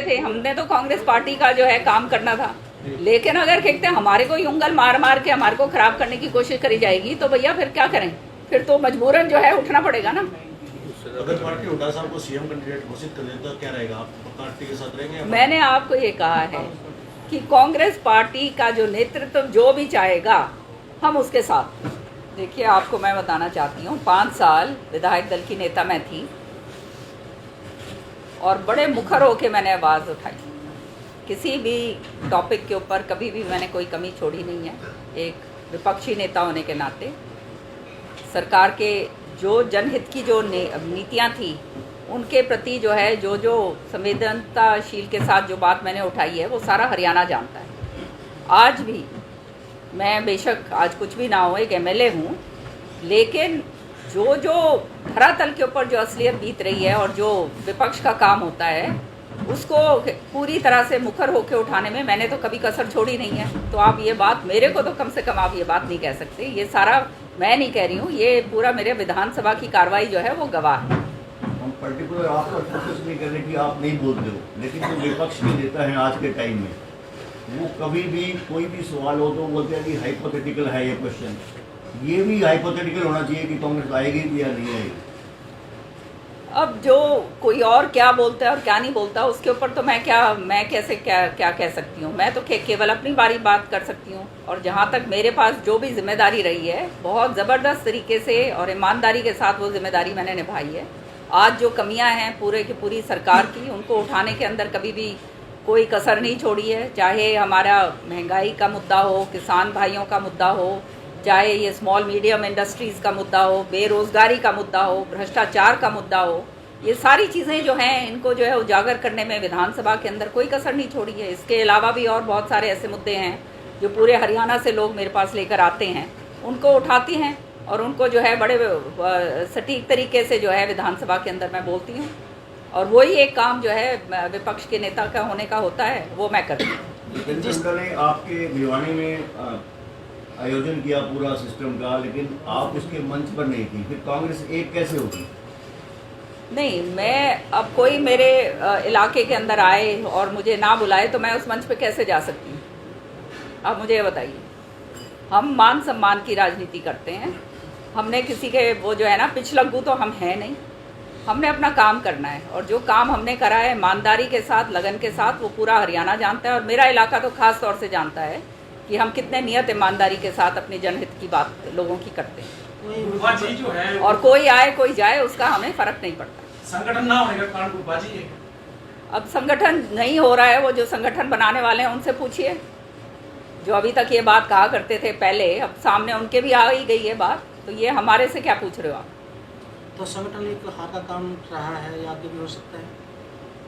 थे, हमने तो कांग्रेस पार्टी का जो है काम करना था। लेकिन अगर कहते हैं हमारे को उंगल मार मार के हमारे को खराब करने की कोशिश करी जाएगी तो भैया फिर क्या करें, फिर तो मजबूरन जो है उठना पड़ेगा ना। अगर पार्टी हुड्डा साहब को सीएम कैंडिडेट घोषित कर ले तो क्या रहेगा, आप पार्टी के साथ रहेंगे? मैंने आपको ये कहा है कि कांग्रेस पार्टी का जो नेतृत्व जो भी चाहेगा हम उसके साथ। देखिए, आपको मैं बताना चाहती हूँ, 5 साल विधायक दल की नेता मैं थी और बड़े मुखर होकर मैंने आवाज़ उठाई। किसी भी टॉपिक के ऊपर कभी भी मैंने कोई कमी छोड़ी नहीं है। एक विपक्षी नेता होने के नाते सरकार के जो जनहित की जो नीतियाँ थी उनके प्रति जो है जो संवेदनताशील के साथ जो बात मैंने उठाई है वो सारा हरियाणा जानता है। आज भी मैं बेशक आज कुछ भी ना हो, एक एमएलए हूँ, लेकिन जो धरातल के ऊपर जो असलियत बीत रही है और जो विपक्ष का काम होता है उसको पूरी तरह से मुखर होकर उठाने में मैंने तो कभी कसर छोड़ी नहीं है। तो आप ये बात मेरे को तो कम से कम आप ये बात नहीं कह सकते। ये सारा मैं नहीं कह रही हूँ, ये पूरा मेरे विधानसभा की कार्रवाई जो है वो गवाह है। हम पर्टिकुलर आप पर फोकस नहीं कर रहे कि आप नहीं बोलते हो, लेकिन जो विपक्ष के नेता हैं आज के टाइम में वो कभी भी कोई भी सवाल हो तो बोलते हैं कि हाइपोथेटिकल है ये क्वेश्चन। ये भी हाइपोथेटिकल होना चाहिए कि कांग्रेस आएगी या नहीं आएगी। अब जो कोई और क्या बोलता है और क्या नहीं बोलता उसके ऊपर तो मैं कैसे क्या कह सकती हूँ। मैं तो केवल अपनी बारी बात कर सकती हूँ और जहाँ तक मेरे पास जो भी जिम्मेदारी रही है बहुत ज़बरदस्त तरीके से और ईमानदारी के साथ वो जिम्मेदारी मैंने निभाई है। आज जो कमियां हैं पूरे की पूरी सरकार की, उनको उठाने के अंदर कभी भी कोई कसर नहीं छोड़ी है। चाहे हमारा महंगाई का मुद्दा हो, किसान भाइयों का मुद्दा हो, चाहे ये स्मॉल मीडियम इंडस्ट्रीज़ का मुद्दा हो, बेरोज़गारी का मुद्दा हो, भ्रष्टाचार का मुद्दा हो, ये सारी चीज़ें जो हैं इनको जो है उजागर करने में विधानसभा के अंदर कोई कसर नहीं छोड़ी है। इसके अलावा भी और बहुत सारे ऐसे मुद्दे हैं जो पूरे हरियाणा से लोग मेरे पास लेकर आते हैं, उनको उठाती हैं और उनको जो है बड़े सटीक तरीके से जो है विधानसभा के अंदर मैं बोलती हूँ। और वही एक काम जो है विपक्ष के नेता का होने का होता है, वो मैं करती हूँ। जिस ने आपके भिवानी में आयोजन किया पूरा सिस्टम का, लेकिन आप उसके मंच पर नहीं थी, फिर कांग्रेस एक कैसे होगी? नहीं, मैं अब कोई मेरे इलाके के अंदर आए और मुझे ना बुलाए तो मैं उस मंच पे कैसे जा सकती हूँ? आप मुझे ये बताइए। हम मान सम्मान की राजनीति करते हैं। हमने किसी के वो जो है ना पिछलग्गू तो हम हैं नहीं। हमने अपना काम करना है और जो काम हमने करा है ईमानदारी के साथ, लगन के साथ, वो पूरा हरियाणा जानता है और मेरा इलाका तो खास तौर से जानता है कि हम कितने नियत ईमानदारी के साथ अपने जनहित की बात लोगों की करते हैं। जो है और कोई आए कोई जाए उसका हमें फर्क नहीं पड़ता। संगठन ना होने का कारण गुटबाजी है। अब संगठन नहीं हो रहा है, वो जो संगठन बनाने वाले हैं उनसे पूछिए। जो अभी तक ये बात कहा करते थे पहले, अब सामने उनके भी आ ही गई है बात, तो ये हमारे से क्या पूछ रहे हो आप? तो संगठन एक हाथ का काम रहा है या आगे भी हो सकता है?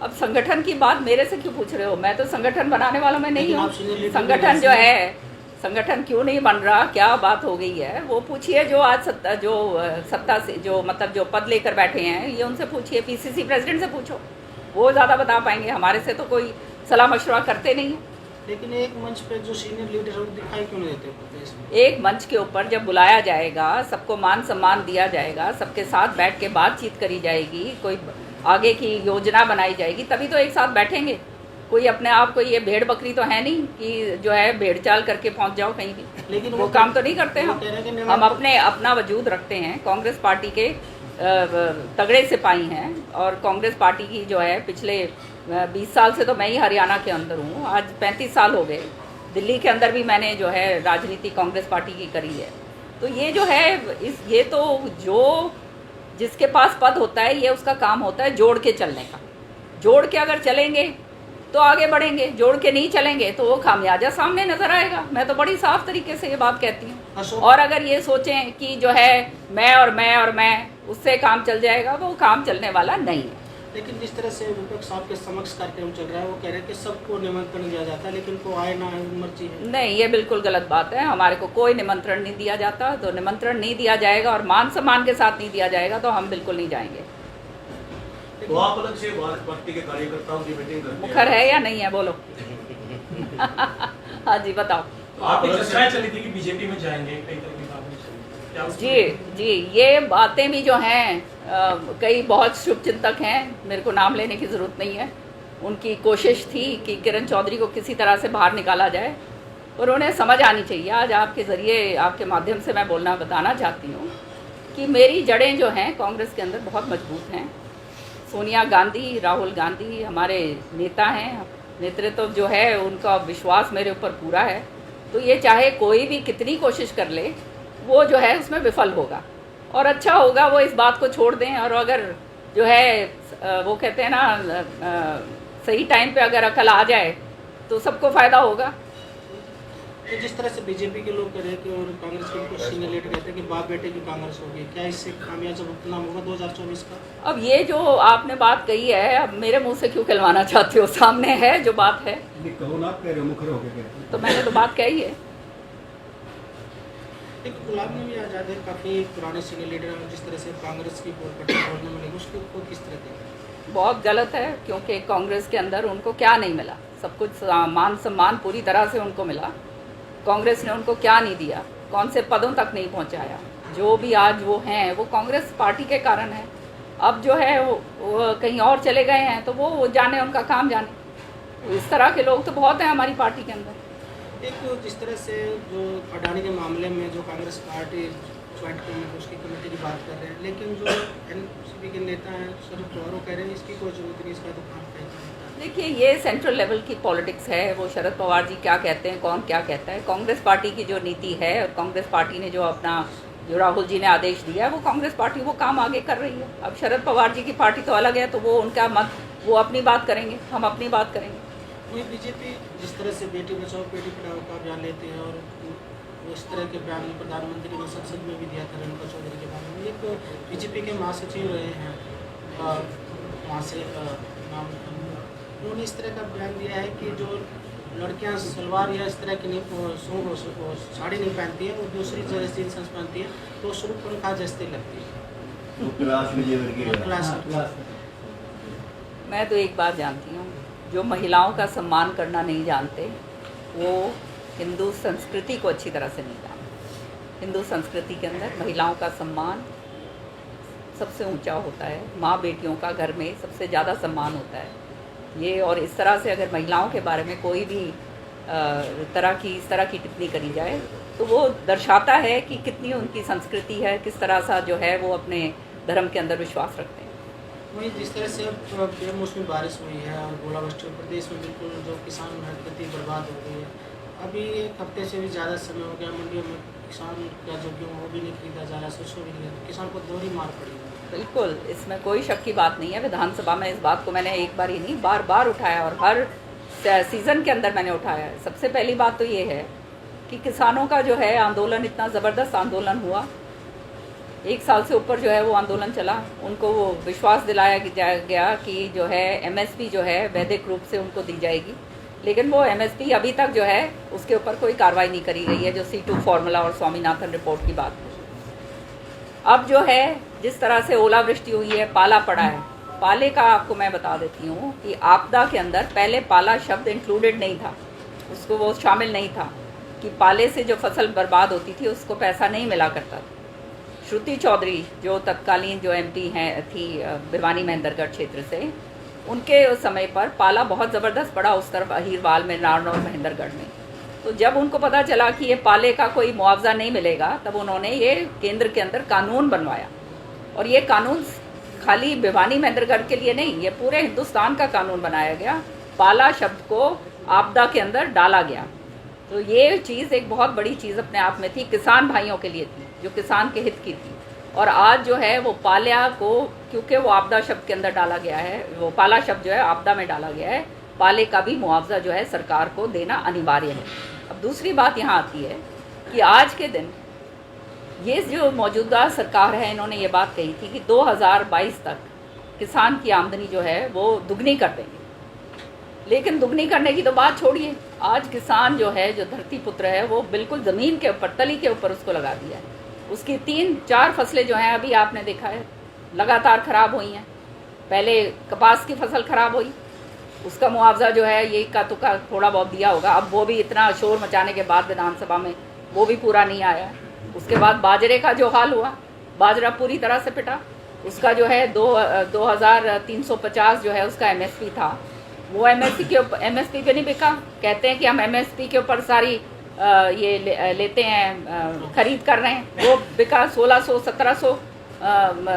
अब संगठन की बात मेरे से क्यों पूछ रहे हो? मैं तो संगठन बनाने वाला मैं नहीं हूँ। संगठन जो है, संगठन क्यों नहीं बन रहा, क्या बात हो गई है, वो पूछिए जो आज सत्ता से जो मतलब जो पद लेकर बैठे हैं, ये उनसे पूछिए। पीसीसी प्रेसिडेंट से पूछो, वो ज़्यादा बता पाएंगे। हमारे से तो कोई सलाह मशवरा करते नहीं है। लेकिन एक मंच पे जो सीनियर लीडर है वो दिखाई क्यों नहीं देते प्रदेश में? एक मंच के ऊपर जब बुलाया जाएगा, सबको मान सम्मान दिया जाएगा, सबके साथ बैठ के बातचीत करी जाएगी, कोई आगे की योजना बनाई जाएगी, तभी तो एक साथ बैठेंगे। कोई अपने आप को ये भेड़ बकरी तो है नहीं कि जो है भेड़ चाल करके पहुंच जाओ कहीं भी। लेकिन वो काम तो नहीं करते हम अपना वजूद रखते हैं। कांग्रेस पार्टी के तगड़े सिपाही हैं और कांग्रेस पार्टी की जो है पिछले 20 साल से तो मैं ही हरियाणा के अंदर हूँ, आज 35 साल हो गए। दिल्ली के अंदर भी मैंने जो है राजनीति कांग्रेस पार्टी की करी है। तो ये जो है ये तो जो जिसके पास पद होता है ये उसका काम होता है जोड़ के चलने का। जोड़ के अगर चलेंगे तो आगे बढ़ेंगे, जोड़ के नहीं चलेंगे तो वो खामियाजा सामने नजर आएगा। मैं तो बड़ी साफ तरीके से ये बात कहती हूँ। और अगर ये सोचें कि जो है मैं उससे काम चल जाएगा, वो काम चलने वाला नहीं है। लेकिन जिस तरह से विपक्ष आपके समक्ष कार्यक्रम चल रहा है, वो कह रहे हैं कि सबको निमंत्रण दिया जाता है लेकिन को आए ना आए मर्जी है। नहीं, ये बिल्कुल गलत बात है। हमारे को कोई निमंत्रण नहीं दिया जाता। तो निमंत्रण नहीं दिया जाएगा और मान सम्मान के साथ नहीं दिया जाएगा तो हम बिल्कुल नहीं जाएंगे। तो आप अलग से पार्टी के कार्यकर्ताओं की मीटिंग करते हैं? मुखर है या नहीं है बोलो? हाँ जी बताओ। तो आपकी चर्चाएं चली थी कि बीजेपी में जाएंगे, कई तरह की बातें चली। क्या जी, ये बातें भी जो हैं कई बहुत शुभचिंतक हैं, मेरे को नाम लेने की ज़रूरत नहीं है, उनकी कोशिश थी कि किरण चौधरी को किसी तरह से बाहर निकाला जाए, और उन्हें समझ आनी चाहिए। आज आपके ज़रिए, आपके माध्यम से मैं बताना चाहती हूँ कि मेरी जड़ें जो हैं कांग्रेस के अंदर बहुत मजबूत हैं। सोनिया गांधी, राहुल गांधी हमारे नेता हैं, नेतृत्व जो है उनका विश्वास मेरे ऊपर पूरा है। तो ये चाहे कोई भी कितनी कोशिश कर ले, वो जो है उसमें विफल होगा, और अच्छा होगा वो इस बात को छोड़ दें। और अगर जो है वो कहते हैं ना, सही टाइम पे अगर अकल आ जाए तो सबको फ़ायदा होगा। तो जिस तरह से बीजेपी के लोग कह रहे हैं कि और कांग्रेस के कुछ सीनियर लीडर कहते हैं कि बाप बेटे की कांग्रेस होगी, क्या इससे खामियाजा भुगतना होगा 2024 का? अब ये जो आपने बात कही है, अब मेरे मुंह से क्यों खिलवाना चाहते हो? सामने है जो बात है, कहो ना, कह रहे हो मुखर होके कह रहे हो। तो मैंने तो बात कही है। एक गुलाब नबी आज़ाद है, काफ़ी पुराने सीनियर लीडर हैं, जिस तरह से कांग्रेस की बोलने में लगी, उसको किस तरह देखते हैं? बहुत गलत है, क्योंकि कांग्रेस के अंदर उनको क्या नहीं मिला? सब कुछ मान सम्मान पूरी तरह से उनको मिला। कांग्रेस ने उनको क्या नहीं दिया? कौन से पदों तक नहीं पहुंचाया? जो भी आज वो हैं वो कांग्रेस पार्टी के कारण है। अब जो है वो कहीं और चले गए हैं, तो वो जाने, उनका काम जाने। इस तरह के लोग तो बहुत हैं हमारी पार्टी के अंदर। एक जिस तरह से जो अडानी के मामले में जो कांग्रेस पार्टी ज्वाइंट कमेटी, उसकी कमेटी की बात कर रहे हैं, लेकिन जो एनसीपी के नेता हैं शरद पवार वो कह रहे हैं इसकी कोई जरूरत नहीं, इसका तो काम कहता है। देखिए, ये सेंट्रल लेवल की पॉलिटिक्स है। वो शरद पवार जी क्या कहते हैं, कौन क्या कहता है। कांग्रेस पार्टी की जो नीति है, और कांग्रेस पार्टी ने जो अपना, जो राहुल जी ने आदेश दिया है, वो कांग्रेस पार्टी वो काम आगे कर रही है। अब शरद पवार जी की पार्टी तो अलग है, तो वो उनका मत, वो अपनी बात करेंगे, हम अपनी बात करेंगे। वही बीजेपी जिस तरह से बेटी बचाओ बेटी पढ़ाओ का अभियान लेते हैं, और वो इस तरह के बयान प्रधानमंत्री ने संसद में भी दिया था रेणुका चौधरी के बारे में। एक बीजेपी के महासचिव रहे हैं वहाँ से नाम, उन्होंने इस तरह का बयान दिया है कि जो लड़कियां सलवार या इस तरह की नहीं, साड़ी नहीं पहनती हैं, वो दूसरी जगह जींस पहनती हैं, तो स्वरूप पंखा जैसे लगती है। क्लास मैं तो एक बात जानती हूँ, जो महिलाओं का सम्मान करना नहीं जानते, वो हिंदू संस्कृति को अच्छी तरह से नहीं जानते। हिंदू संस्कृति के अंदर महिलाओं का सम्मान सबसे ऊंचा होता है। माँ बेटियों का घर में सबसे ज़्यादा सम्मान होता है ये। और इस तरह से अगर महिलाओं के बारे में कोई भी इस तरह की टिप्पणी करी जाए, तो वो दर्शाता है कि कितनी उनकी संस्कृति है, किस तरह सा जो है वो अपने धर्म के अंदर विश्वास रखते हैं। वही जिस तरह से अब बेमौसमी बारिश हुई है और ओलावृष्टि प्रदेश में बिल्कुल जो किसान खेती बर्बाद हो गई है। अभी एक हफ्ते से भी ज़्यादा समय हो गया, मंडियों में किसान का जो गेहूँ वो भी नहीं खरीदा जा रहा, सरसों भी नहीं, किसान को दोहरी मार पड़ी है। बिल्कुल, इसमें कोई शक की बात नहीं है। विधानसभा में इस बात को मैंने एक बार ही नहीं, बार बार उठाया, और हर सीज़न के अंदर मैंने उठाया है। सबसे पहली बात तो ये है कि किसानों का जो है आंदोलन, इतना ज़बरदस्त आंदोलन हुआ, 1 साल से ऊपर जो है वो आंदोलन चला। उनको वो विश्वास दिलाया गया कि जो है एमएसपी जो है वैधिक रूप से उनको दी जाएगी, लेकिन वो एमएसपी अभी तक जो है उसके ऊपर कोई कार्रवाई नहीं करी गई है। जो C2 फार्मूला और स्वामीनाथन रिपोर्ट की बात है। अब जो है जिस तरह से ओलावृष्टि हुई है, पाला पड़ा है, पाले का आपको मैं बता देती हूँ कि आपदा के अंदर पहले पाला शब्द इंक्लूडेड नहीं था, उसको वो शामिल नहीं था कि पाले से जो फसल बर्बाद होती थी उसको पैसा नहीं मिला करता था। श्रुति चौधरी जो तत्कालीन जो MP थी भिवानी महेंद्रगढ़ क्षेत्र से, उनके उस समय पर पाला बहुत ज़बरदस्त पड़ा उस तरफ अहीरवाल में, नारनौल महेंद्रगढ़ में। तो जब उनको पता चला कि ये पाले का कोई मुआवजा नहीं मिलेगा, तब उन्होंने ये केंद्र के अंदर कानून बनवाया। और ये कानून खाली भिवानी महेंद्रगढ़ के लिए नहीं, ये पूरे हिंदुस्तान का कानून बनाया गया। पाला शब्द को आपदा के अंदर डाला गया। तो ये चीज़ एक बहुत बड़ी चीज़ अपने आप में थी, किसान भाइयों के लिए थी, जो किसान के हित की थी। और आज जो है वो पाल्या को, क्योंकि वो आपदा शब्द के अंदर डाला गया है, वो पाला शब्द जो है आपदा में डाला गया है, पाले का भी मुआवजा जो है सरकार को देना अनिवार्य है। अब दूसरी बात यहाँ आती है कि आज के दिन ये जो मौजूदा सरकार है, इन्होंने ये बात कही थी कि 2022 तक किसान की आमदनी जो है वो दुगनी कर देंगे। लेकिन दुगनी करने की तो बात छोड़िए, आज किसान जो है, जो धरती पुत्र है, वो बिल्कुल ज़मीन के ऊपर, तली के ऊपर उसको लगा दिया है। उसकी 3-4 फसलें जो हैं अभी आपने देखा है लगातार ख़राब हुई हैं। पहले कपास की फसल ख़राब हुई, उसका मुआवजा जो है ये का तुका थोड़ा बहुत दिया होगा, अब वो भी इतना शोर मचाने के बाद विधानसभा में वो भी पूरा नहीं आया। उसके बाद बाजरे का जो हाल हुआ, बाजरा पूरी तरह से पिटा, उसका जो है 2350 जो है उसका MSP था, वो एमएसपी पे नहीं बिका। कहते हैं कि हम एमएसपी के ऊपर सारी लेते हैं, खरीद कर रहे हैं। वो बिका 1600-1700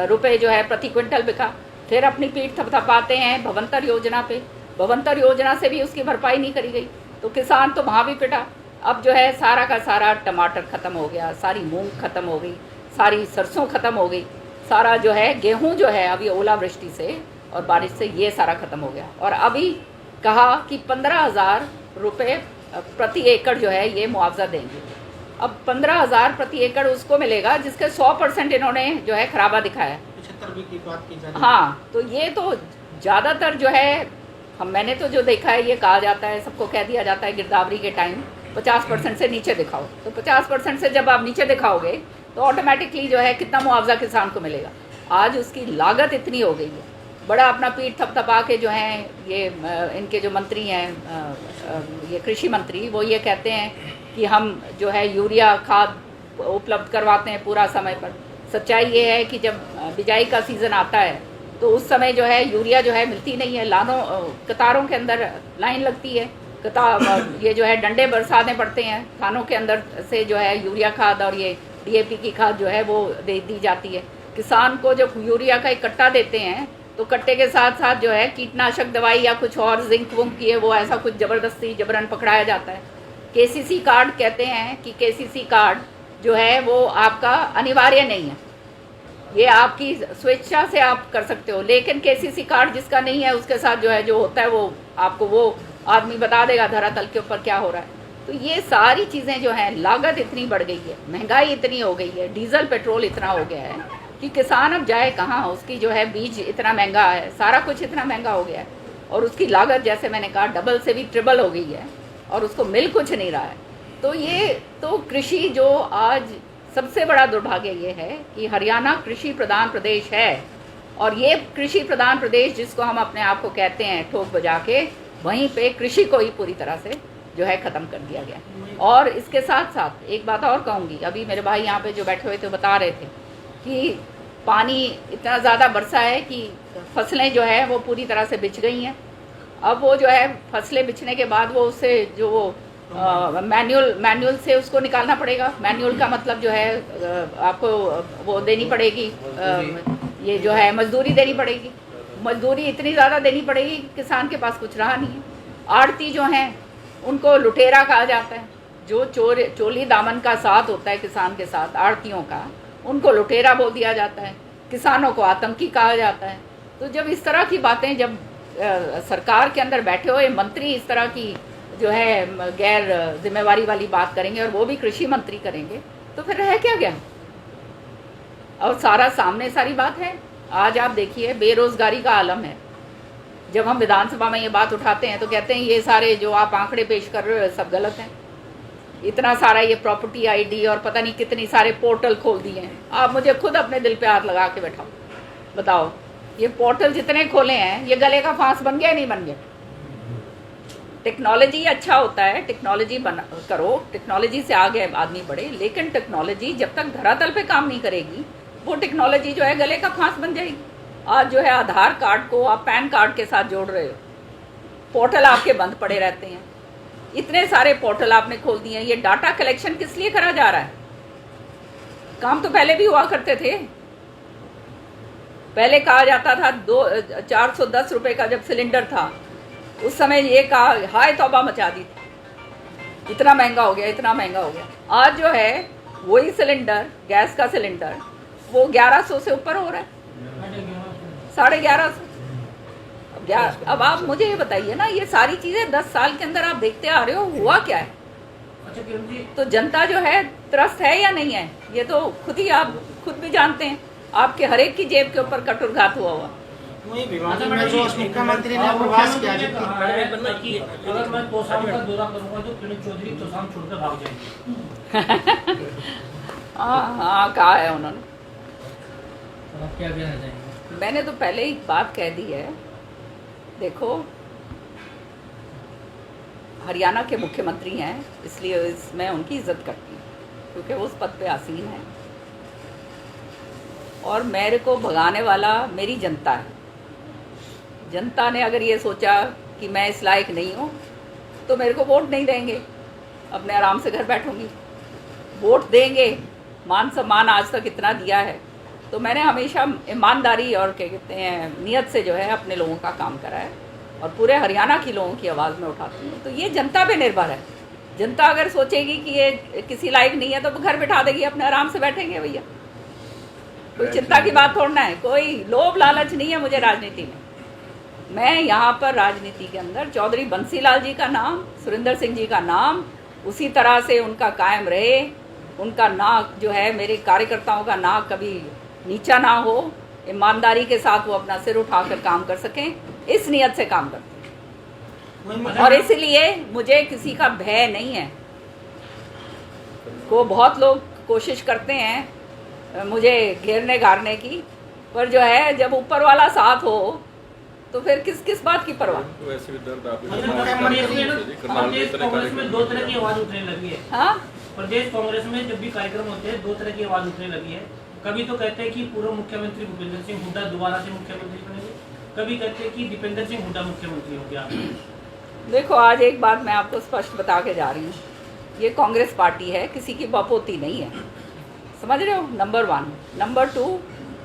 रुपए जो है प्रति क्विंटल बिका। फिर अपनी पीठ थपथपाते हैं भवंतर योजना पे। भवंतर योजना से भी उसकी भरपाई नहीं करी गई, तो किसान तो वहाँ भी पिटा। अब जो है सारा का सारा टमाटर ख़त्म हो गया, सारी मूंग ख़त्म हो गई, सारी सरसों ख़त्म हो गई, सारा जो है गेहूं जो है अभी ओलावृष्टि से और बारिश से ये सारा ख़त्म हो गया। और अभी कहा कि 15,000 रुपये प्रति एकड़ जो है ये मुआवजा देंगे। अब 15,000 प्रति एकड़ उसको मिलेगा जिसके 100% इन्होंने जो है खराबा दिखाया है। 75 की बात की जा रही है। हाँ, तो ये तो ज़्यादातर जो है मैंने तो जो देखा है, ये कहा जाता है, सबको कह दिया जाता है गिरदावरी के टाइम 50% से नीचे दिखाओ। तो 50% से जब आप नीचे दिखाओगे तो ऑटोमेटिकली जो है कितना मुआवजा किसान को मिलेगा। आज उसकी लागत इतनी हो गई है, बड़ा अपना पीठ थपथपा के जो हैं ये इनके जो मंत्री हैं ये कृषि मंत्री, वो ये कहते हैं कि हम जो है यूरिया खाद उपलब्ध करवाते हैं पूरा समय पर। सच्चाई ये है कि जब बिजाई का सीज़न आता है तो उस समय जो है यूरिया जो है मिलती नहीं है। कतारों के अंदर लाइन लगती है, ये जो है डंडे बरसाने पड़ते हैं, खानों के अंदर से जो है यूरिया खाद और ये डीएपी की खाद जो है वो दी जाती है। किसान को जब यूरिया का एक कट्टा देते हैं तो कट्टे के साथ साथ जो है कीटनाशक दवाई या कुछ और जिंक वुंक की है वो ऐसा कुछ ज़बरदस्ती जबरन पकड़ाया जाता है। केसीसी कार्ड कहते हैं कि केसीसी कार्ड जो है वो आपका अनिवार्य नहीं है, ये आपकी स्वेच्छा से आप कर सकते हो। लेकिन केसीसी कार्ड जिसका नहीं है उसके साथ जो है जो होता है वो आपको वो आदमी बता देगा धरातल के ऊपर क्या हो रहा है। तो ये सारी चीज़ें जो हैं, लागत इतनी बढ़ गई है, महंगाई इतनी हो गई है, डीजल पेट्रोल इतना हो गया है कि किसान अब जाए कहाँ। उसकी जो है बीज इतना महंगा है, सारा कुछ इतना महंगा हो गया है और उसकी लागत जैसे मैंने कहा डबल से भी ट्रिपल हो गई है और उसको मिल कुछ नहीं रहा है। तो ये तो कृषि जो आज सबसे बड़ा दुर्भाग्य ये है कि हरियाणा कृषि प्रधान प्रदेश है और ये कृषि प्रधान प्रदेश जिसको हम अपने आप को कहते हैं ठोक बजा के, वहीं पे कृषि को ही पूरी तरह से जो है ख़त्म कर दिया गया। और इसके साथ साथ एक बात और कहूँगी, अभी मेरे भाई यहाँ पे जो बैठे हुए थे बता रहे थे कि पानी इतना ज़्यादा बरसा है कि फसलें जो है वो पूरी तरह से बिछ गई हैं। अब वो जो है फसलें बिछने के बाद वो उससे जो वो मैनुअल से उसको निकालना पड़ेगा। मैनुअल का मतलब जो है आपको वो देनी पड़ेगी, ये जो है मजदूरी देनी पड़ेगी। मजदूरी इतनी ज़्यादा देनी पड़ेगी, किसान के पास कुछ रहा नहीं है। आड़ती जो हैं उनको लुटेरा कहा जाता है, जो चोली दामन का साथ होता है किसान के साथ आड़तियों का, उनको लुटेरा बोल दिया जाता है। किसानों को आतंकी कहा जाता है। तो जब इस तरह की बातें, जब सरकार के अंदर बैठे हुए मंत्री इस तरह की जो है गैर जिम्मेवारी वाली बात करेंगे और वो भी कृषि मंत्री करेंगे, तो फिर रह क्या गया। और सारा सामने सारी बात है। आज आप देखिए बेरोजगारी का आलम है। जब हम विधानसभा में ये बात उठाते हैं तो कहते हैं ये सारे जो आप आंकड़े पेश कर रहे हो सब गलत हैं। इतना सारा ये प्रॉपर्टी आईडी और पता नहीं कितनी सारे पोर्टल खोल दिए हैं। आप मुझे खुद अपने दिल पे हाथ लगा के बैठाओ, बताओ ये पोर्टल जितने खोले हैं ये गले का फांस बन गया या नहीं बन गया। टेक्नोलॉजी अच्छा होता है, टेक्नोलॉजी करो, टेक्नोलॉजी से आगे आदमी बढ़े, लेकिन टेक्नोलॉजी जब तक धरातल पे काम नहीं करेगी वो टेक्नोलॉजी जो है गले का फांस बन जाएगी। आज जो है आधार कार्ड को आप पैन कार्ड के साथ जोड़ रहे हो, पोर्टल आपके बंद पड़े रहते हैं। इतने सारे पोर्टल आपने खोल दिए हैं। ये डाटा कलेक्शन किस लिए करा जा रहा है? काम तो पहले भी हुआ करते थे। पहले कहा जाता था 410 रुपए का जब सिलेंडर था उस समय ये कहा हाय तौबा मचा दी थी, इतना महंगा हो गया, इतना महंगा हो गया। आज जो है वही सिलेंडर, गैस का सिलेंडर, वो 1100 से ऊपर हो रहा है, 1150। अब आप मुझे ये बताइए ना, ये सारी चीजें 10 साल के अंदर आप देखते आ रहे हो, हुआ क्या है? तो जनता जो है त्रस्त है या नहीं है, ये तो आप खुद भी जानते हैं। आपके हर एक की जेब के ऊपर कटुरघात हुआ। वही भिवानी में जो मुख्यमंत्री ने प्रवास किया अगर मैं तोशाम का दौरा करूंगा तो किरण चौधरी तोशाम छोड़कर भाग जाएंगे। हाँ कहा है उन्होंने। आप क्या कहना चाहेंगे? मैंने तो पहले ही बात कह दी है। देखो, हरियाणा के मुख्यमंत्री हैं इसलिए मैं उनकी इज्जत करती हूँ क्योंकि वो उस पद पे आसीन है और मेरे को भगाने वाला मेरी जनता है। जनता ने अगर ये सोचा कि मैं इस लायक नहीं हूँ तो मेरे को वोट नहीं देंगे, अपने आराम से घर बैठूंगी। वोट देंगे, मान सम्मान आज तक इतना दिया है, तो मैंने हमेशा ईमानदारी और क्या कहते हैं नियत से जो है अपने लोगों का काम करा है और पूरे हरियाणा की लोगों की आवाज़ में उठाती हूँ। तो ये जनता पे निर्भर है। जनता अगर सोचेगी कि ये किसी लायक नहीं है तो घर बिठा देगी, अपने आराम से बैठेंगे भैया। कोई चिंता की बात थोड़ा है, कोई लोभ लालच नहीं है मुझे राजनीति में। मैं यहाँ पर राजनीति के अंदर चौधरी बंसीलाल जी का नाम, सुरेंद्र सिंह जी का नाम उसी तरह से उनका कायम रहे, उनका नाक जो है मेरे कार्यकर्ताओं का नाक कभी नीचा ना हो, ईमानदारी के साथ वो अपना सिर उठाकर काम कर सकें, इस नियत से काम करते हैं। और इसलिए मुझे किसी का भय नहीं है। को बहुत लोग कोशिश करते हैं मुझे घेरने घारने की, पर जो है जब ऊपर वाला साथ हो तो फिर किस बात की परवाह। वैसे भी दर्द आप कांग्रेस में दो तरह की आवाज उठने लगी है। हाँ, प्रदेश कांग्रेस में जब भी कार्यक्रम होते हैं दो तरह की आवाज उठने लगी है। कभी तो कहते हैं कि पूर्व मुख्यमंत्री भूपेंद्र सिंह हुड्डा दोबारा से मुख्यमंत्री बनेंगे, कभी कहते हैं कि दीपेंद्र सिंह हुड्डा मुख्यमंत्री हो गया। देखो आज एक बात मैं आपको स्पष्ट बता के जा रही हूँ, ये कांग्रेस पार्टी है, किसी की बपोती नहीं है, समझ रहे हो, नंबर 1। नंबर 2,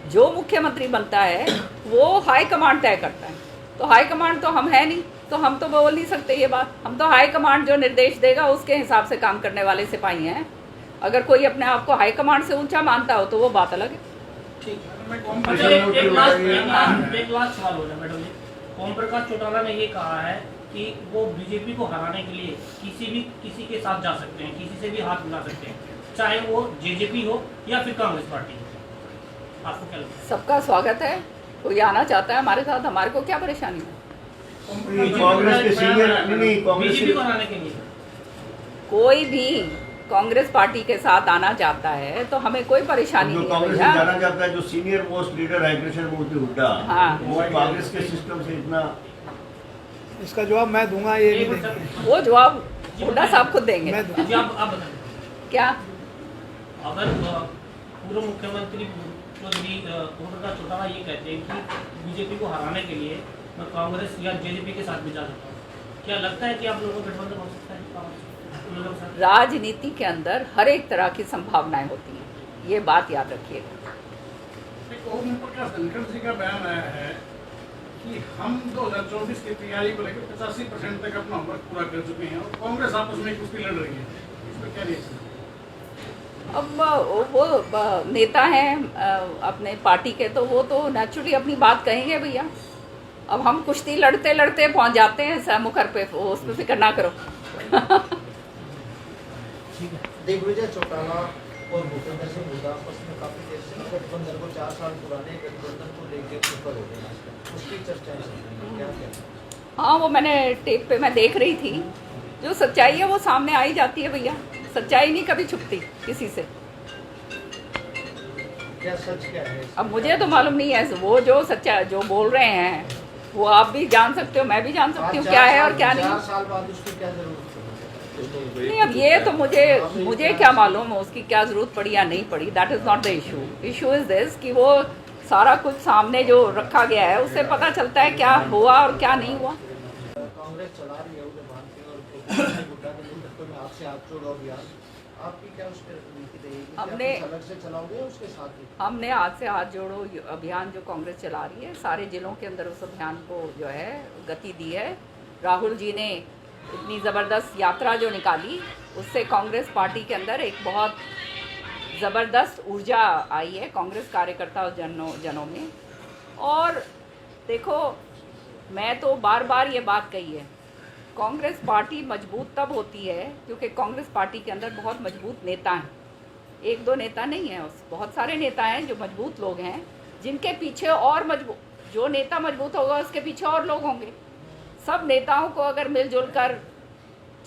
जो मुख्यमंत्री बनता है वो हाई कमांड तय करता है। तो हाई कमांड तो हम है नहीं, तो हम तो बोल नहीं सकते ये बात। हम तो हाई कमांड जो निर्देश देगा उसके हिसाब से काम करने वाले सिपाही हैं। अगर कोई अपने आप को हाई कमांड से ऊंचा मानता हो तो वो बात अलग है। ठीक है। एक लास्ट सवाल हो रहा है मैडम जी। ओम प्रकाश चौटाला ने ये कहा है कि वो बीजेपी को हराने के लिए किसी के साथ जा सकते हैं, किसी से भी हाथ मिला सकते हैं, चाहे वो जेजेपी हो या फिर कांग्रेस पार्टी। आपको क्या लगता है? सबका स्वागत है, कोई आना चाहता है हमारे साथ, हमारे को क्या परेशानी है। कांग्रेस के सीनियर नहीं, कांग्रेस बीजेपी को हराने के लिए कोई भी कांग्रेस पार्टी के साथ आना चाहता है तो हमें कोई परेशानी जो नहीं कांग्रेस है में भैया। जाना चाहता है, जो सीनियर मोस्ट लीडर है कृष्ण मूर्ति हुड्डा, हाँ। वो कांग्रेस के सिस्टम से इतना। इसका जवाब मैं दूंगा, ये एक नहीं मिनट देंगे। वो जवाब हुड्डा साहब खुद देंगे। मैं दूंगा। जी आप बताइए। क्या अगर पूर्व मुख्यमंत्री चौधरी ओम प्रकाश चौटाला ये कहते हैं कि बीजेपी को हराने के लिए मैं कांग्रेस या जेजेपी के साथ भी जा सकता हूँ, क्या लगता है कि आप लोगों का गठबंधन हो सकता है उन लोगों के साथ? राजनीति के अंदर हर एक तरह की संभावनाएं होती हैं, ये बात याद रखिएगा। ओम प्रकाश धनखड़ जी का बयान आया है कि हम 2024 की तैयारी को लेकर 85% तक अपना होमवर्क पूरा कर चुके हैं और कांग्रेस आपस में कुश्ती लड़ रही है, इस पर क्या रिएक्शन? अब वो नेता हैं अपने पार्टी के, तो वो तो नेचुरली अपनी बात कहेंगे भैया। अब हम कुश्ती लड़ते लड़ते पहुंच जाते हैं मुखर पे, उस पर फिक्र ना करो। दिग्विजय चौटाला और भूपेंद्र सिंह हुड्डा आपस में काफी देर से गठबंधन को 4 साल पुराने गठबंधन को लेकर विफल हो गए, उसकी चर्चाएं चल रही हैं, क्या कहते हैं? हाँ, वो मैंने टेप पे मैं देख रही थी, जो सच्चाई है वो सामने आई जाती है भैया। सच्चाई नहीं कभी छुपती किसी से। क्या सच क्या है? अब मुझे तो मालूम नहीं है, वो जो सच्चा जो बोल रहे हैं वो आप भी जान सकते हो, मैं भी जान सकती हूँ क्या है और क्या नहीं। 4 साल बाद उसकी क्या जरूरत है? नहीं, अब ये तो मुझे क्या मालूम उसकी क्या जरूरत पड़ी या नहीं पड़ी। That is not the issue. Issue is this कि वो सारा कुछ सामने जो रखा गया है उससे पता चलता है क्या हुआ और क्या नहीं हुआ। कांग्रेस चला रही है उदय भान सिंह और भूपेंद्र सिंह हुड्डा के नेतृत्व में आपसे हाथ जोड़ो अभियान, आपकी क्या उस पर नीति रहेगी? हमने अलग से चलाओगे उसके साथ ही? हमने आज से हाथ जोड़ो अभियान जो कांग्रेस चला रही है, सारे जिलों के अंदर उस अभियान को जो है गति दी है। राहुल जी ने इतनी ज़बरदस्त यात्रा जो निकाली, उससे कांग्रेस पार्टी के अंदर एक बहुत ज़बरदस्त ऊर्जा आई है कांग्रेस कार्यकर्ता जनों में। और देखो, मैं तो बार बार ये बात कही है, कांग्रेस पार्टी मजबूत तब होती है क्योंकि कांग्रेस पार्टी के अंदर बहुत मजबूत नेता हैं। 1-2 नेता नहीं हैं, बहुत सारे नेता हैं जो मजबूत लोग हैं, जिनके पीछे और मजबूत, जो नेता मजबूत होगा उसके पीछे और लोग होंगे। सब नेताओं को अगर मिलजुल कर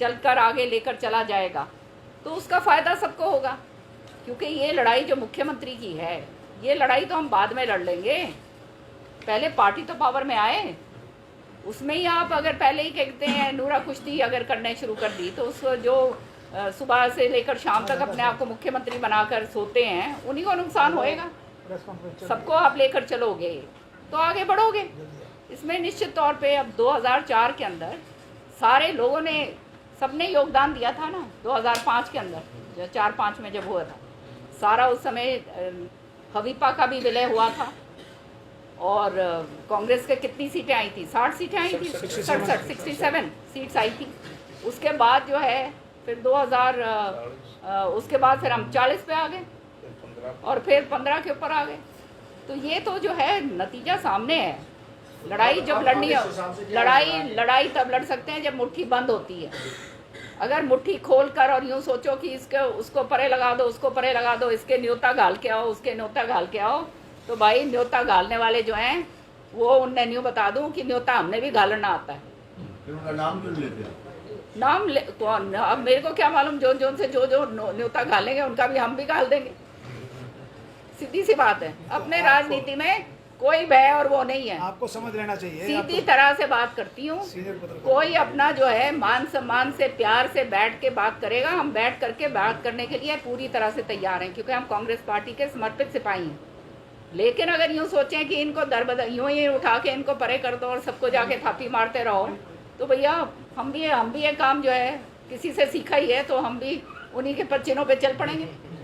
चलकर आगे लेकर चला जाएगा तो उसका फ़ायदा सबको होगा। क्योंकि ये लड़ाई जो मुख्यमंत्री की है, ये लड़ाई तो हम बाद में लड़ लेंगे, पहले पार्टी तो पावर में आए। उसमें ही आप अगर पहले ही कहते हैं नूरा कुश्ती अगर करने शुरू कर दी तो उस जो सुबह से लेकर शाम तक अपने आप को मुख्यमंत्री बनाकर सोते हैं, उन्हीं को नुकसान होएगा। सबको आप लेकर चलोगे तो आगे बढ़ोगे। इसमें निश्चित तौर पे अब 2004 के अंदर सारे लोगों ने, सबने योगदान दिया था ना। 2005 के अंदर जो 4-5 में जब हुआ था, सारा उस समय हवीपा का भी विलय हुआ था और कांग्रेस के कितनी सीटें आई थी? 60 सीटें आई थी, 67 सीट्स आई थी। उसके बाद जो है फिर 2000 उसके बाद फिर हम 40 पे आ गए और फिर 15 के ऊपर आ गए। तो ये तो जो है नतीजा सामने है। लड़ाई जब लड़नी है, लड़ाई तब लड़ सकते हैं जब मुट्ठी बंद होती है। अगर मुट्ठी खोल कर और यूँ सोचो कि इसके उसको परे लगा दो, उसको परे लगा दो, इसके न्योता घाल के आओ, उसके न्योता घाल के आओ, तो भाई न्योता घालने वाले जो हैं वो उनने न्यू बता दूं कि न्योता हमने भी घालना आता है। फिर उनका नाम क्यों लेते हैं? नाम कौन? अब मेरे को क्या मालूम, जोन से जो न्योता घालेंगे उनका भी हम भी घाल देंगे। सीधी सी बात है। अपने राजनीति में कोई भय और वो नहीं है। आपको समझ लेना चाहिए। सीधी तरह से बात करती हूँ। कोई अपना जो है मान सम्मान से, प्यार से बैठ के बात करेगा। हम बैठ करके बात करने के लिए पूरी तरह से तैयार हैं, क्योंकि हम कांग्रेस पार्टी के समर्पित सिपाही हैं। लेकिन अगर यूँ सोचें कि इनको दरबदर यूँ ही उठा के इनको परे कर दो और सबको जाके थापी मारते रहो, तो भैया हम भी ये काम जो है किसी से सीखा ही है, तो हम भी उन्हीं के चिन्हों पे चल पड़ेंगे।